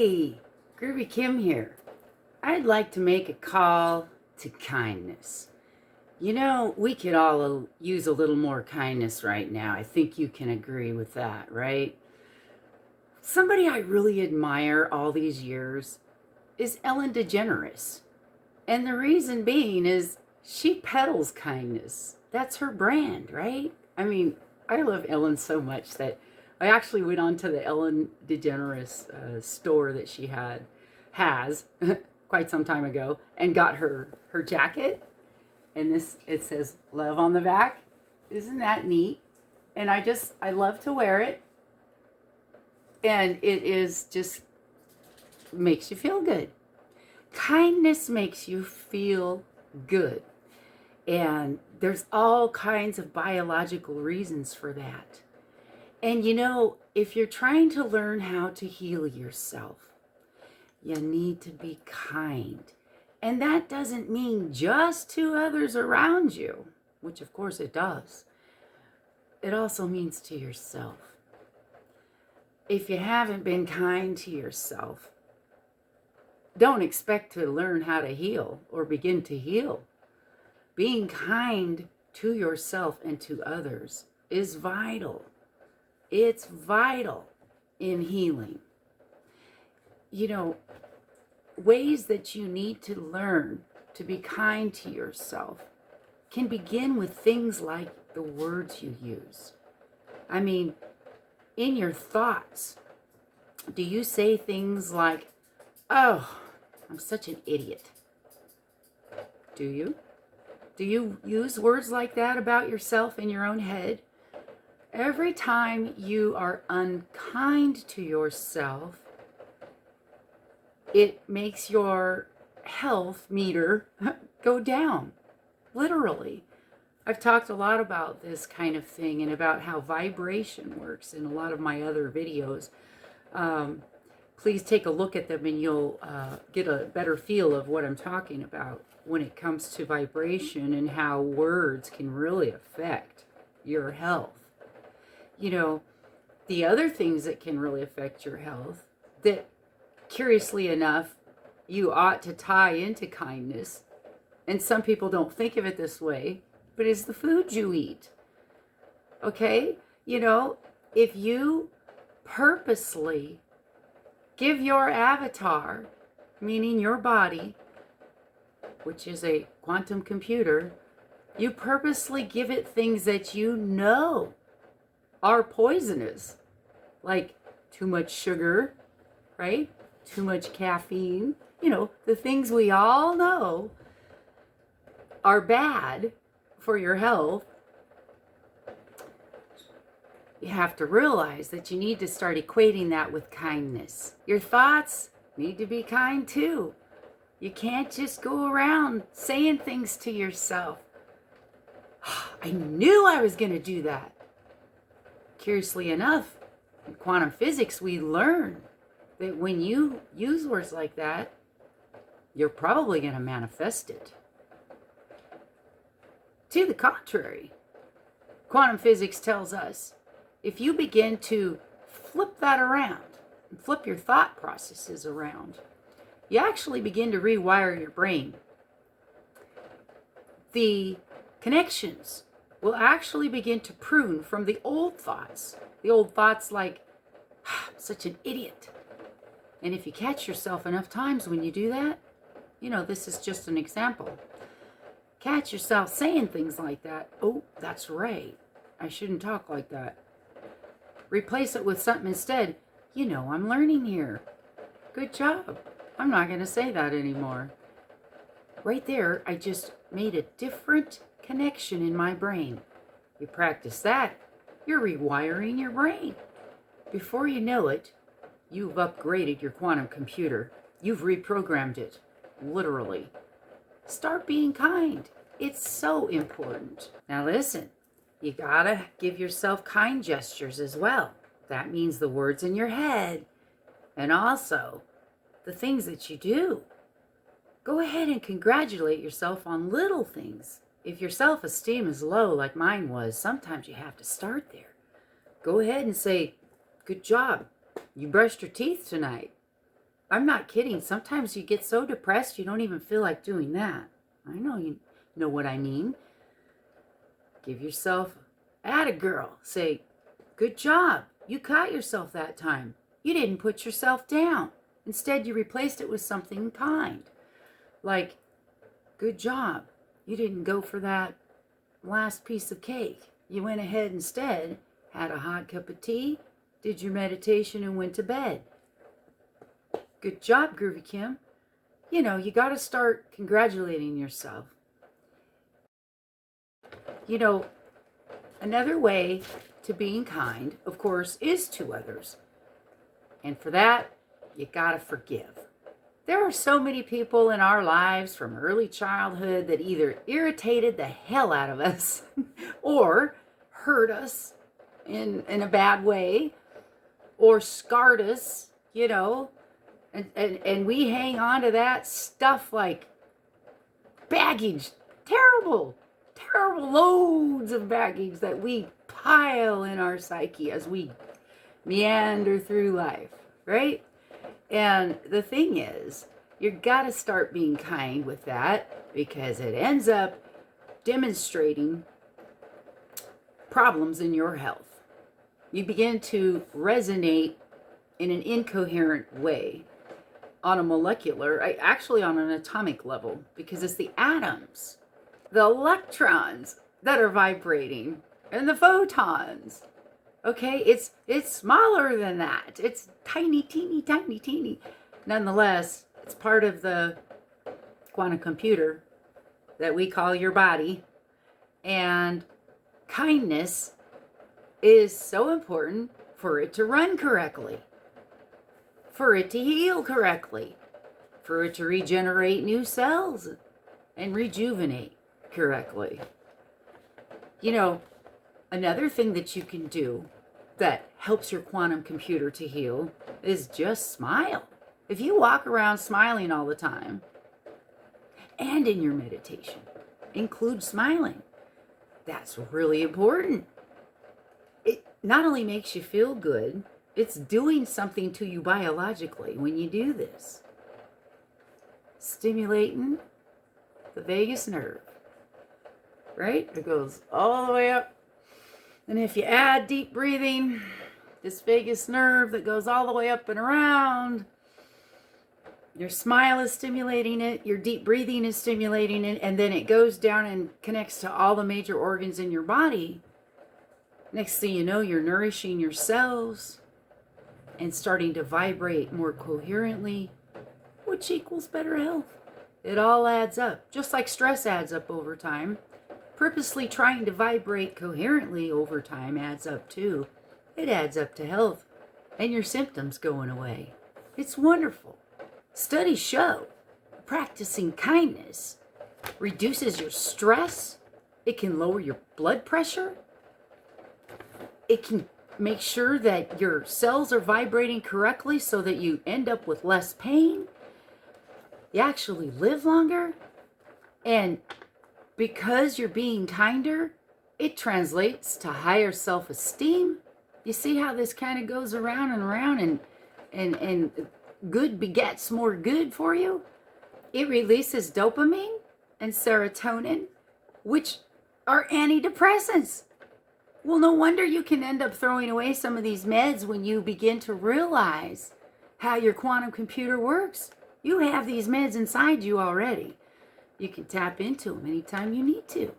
Hey, Groovy Kim here. I'd like to make a call to kindness. You know, we could all use a little more kindness right now. I think you can agree with that, right? Somebody I really admire all these years is Ellen DeGeneres. And the reason being is she peddles kindness. That's her brand, right? I mean, I love Ellen so much that I actually went on to the Ellen DeGeneres store that she has quite some time ago and got her jacket. And it says love on the back. Isn't that neat? And I love to wear it. And it is just makes you feel good. Kindness makes you feel good. And there's all kinds of biological reasons for that. And you know, if you're trying to learn how to heal yourself, you need to be kind. And that doesn't mean just to others around you, which of course it does. It also means to yourself. If you haven't been kind to yourself, don't expect to learn how to heal or begin to heal. Being kind to yourself and to others is vital. It's vital in healing. You know, ways that you need to learn to be kind to yourself can begin with things like the words you use. I mean, in your thoughts, do you say things like, "Oh, I'm such an idiot"? Do you? Do you use words like that about yourself in your own head? Every time you are unkind to yourself, it makes your health meter go down, literally. I've talked a lot about this kind of thing and about how vibration works in a lot of my other videos. Please take a look at them and you'll get a better feel of what I'm talking about when it comes to vibration and how words can really affect your health. You know, the other things that can really affect your health that, curiously enough, you ought to tie into kindness, and some people don't think of it this way, but is the food you eat. Okay? You know, if you purposely give your avatar, meaning your body, which is a quantum computer, you purposely give it things that you know are poisonous, like too much sugar, right? Too much caffeine. You know, the things we all know are bad for your health. You have to realize that you need to start equating that with kindness. Your thoughts need to be kind too. You can't just go around saying things to yourself. I knew I was going to do that. Curiously enough, in quantum physics, we learn that when you use words like that, you're probably going to manifest it. To the contrary, quantum physics tells us if you begin to flip that around and flip your thought processes around, you actually begin to rewire your brain. The connections will actually begin to prune from the old thoughts. The old thoughts like, I'm such an idiot. And if you catch yourself enough times when you do that, you know, this is just an example. Catch yourself saying things like that. Oh, that's right. I shouldn't talk like that. Replace it with something instead. You know, I'm learning here. Good job. I'm not going to say that anymore. Right there, I just made a different connection in my brain. You practice that, you're rewiring your brain. Before you know it, you've upgraded your quantum computer. You've reprogrammed it, literally. Start being kind. It's so important. Now listen, you gotta give yourself kind gestures as well. That means the words in your head and also the things that you do. Go ahead and congratulate yourself on little things. If your self-esteem is low like mine was, sometimes you have to start there. Go ahead and say, good job. You brushed your teeth tonight. I'm not kidding. Sometimes you get so depressed you don't even feel like doing that. I know you know what I mean. Give yourself, atta girl. Say, good job. You caught yourself that time. You didn't put yourself down. Instead, you replaced it with something kind. Like, good job. You didn't go for that last piece of cake. You went ahead instead, had a hot cup of tea, did your meditation, and went to bed. Good job, Groovy Kim. You know, you got to start congratulating yourself. You know, another way to being kind, of course, is to others. And for that, you got to forgive. There are so many people in our lives from early childhood that either irritated the hell out of us or hurt us in a bad way or scarred us, you know, and we hang on to that stuff like baggage, terrible loads of baggage that we pile in our psyche as we meander through life, right? And the thing is, you got to start being kind with that because it ends up demonstrating problems in your health. You begin to resonate in an incoherent way on a molecular, actually on an atomic level, because it's the atoms, the electrons that are vibrating and the photons. Okay, it's smaller than that. It's tiny, teeny, tiny, teeny. Nonetheless, it's part of the quantum computer that we call your body. And kindness is so important for it to run correctly, for it to heal correctly, for it to regenerate new cells and rejuvenate correctly. You know, another thing that you can do that helps your quantum computer to heal is just smile. If you walk around smiling all the time, and in your meditation, include smiling. That's really important. It not only makes you feel good, it's doing something to you biologically when you do this. Stimulating the vagus nerve, right? It goes all the way up. And if you add deep breathing, this vagus nerve that goes all the way up and around, your smile is stimulating it, your deep breathing is stimulating it, and then it goes down and connects to all the major organs in your body. Next thing you know, you're nourishing your cells and starting to vibrate more coherently, which equals better health. It all adds up, just like stress adds up over time. Purposely trying to vibrate coherently over time adds up too. It adds up to health and your symptoms going away. It's wonderful. Studies show practicing kindness reduces your stress. It can lower your blood pressure. It can make sure that your cells are vibrating correctly so that you end up with less pain. You actually live longer. And because you're being kinder, it translates to higher self-esteem. You see how this kind of goes around and around, and good begets more good for you? It releases dopamine and serotonin, which are antidepressants. Well, no wonder you can end up throwing away some of these meds when you begin to realize how your quantum computer works. You have these meds inside you already. You can tap into them anytime you need to.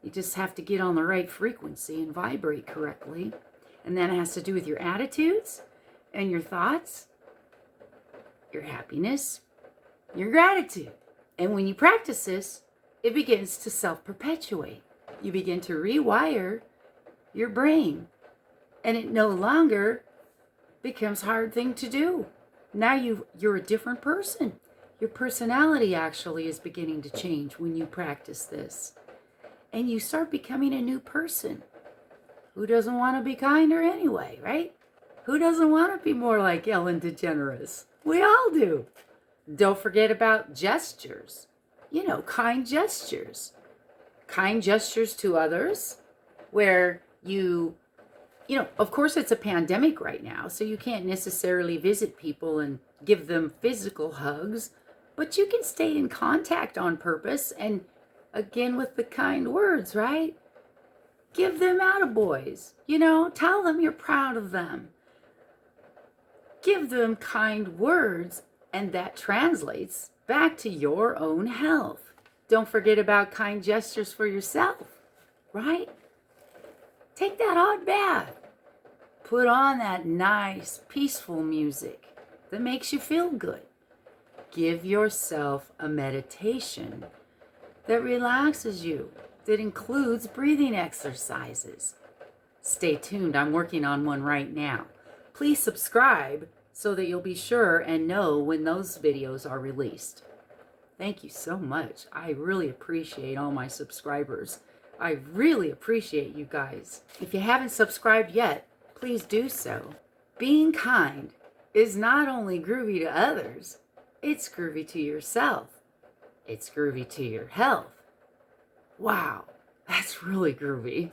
You just have to get on the right frequency and vibrate correctly. And that has to do with your attitudes and your thoughts, your happiness, your gratitude. And when you practice this, it begins to self-perpetuate. You begin to rewire your brain. And it no longer becomes a hard thing to do. Now you're a different person. Your personality actually is beginning to change when you practice this. And you start becoming a new person. Who doesn't want to be kinder anyway, right? Who doesn't want to be more like Ellen DeGeneres? We all do. Don't forget about gestures. You know, kind gestures. Kind gestures to others where you Of course it's a pandemic right now, so you can't necessarily visit people and give them physical hugs, but you can stay in contact on purpose and again with the kind words, right? Give them attaboys, tell them you're proud of them. Give them kind words, and that translates back to your own health. Don't forget about kind gestures for yourself, right? Take that hot bath. Put on that nice, peaceful music that makes you feel good. Give yourself a meditation that relaxes you, that includes breathing exercises. Stay tuned, I'm working on one right now. Please subscribe so that you'll be sure and know when those videos are released. Thank you so much. I really appreciate all my subscribers. I really appreciate you guys. If you haven't subscribed yet, please do so. Being kind is not only groovy to others, it's groovy to yourself. It's groovy to your health. Wow, that's really groovy.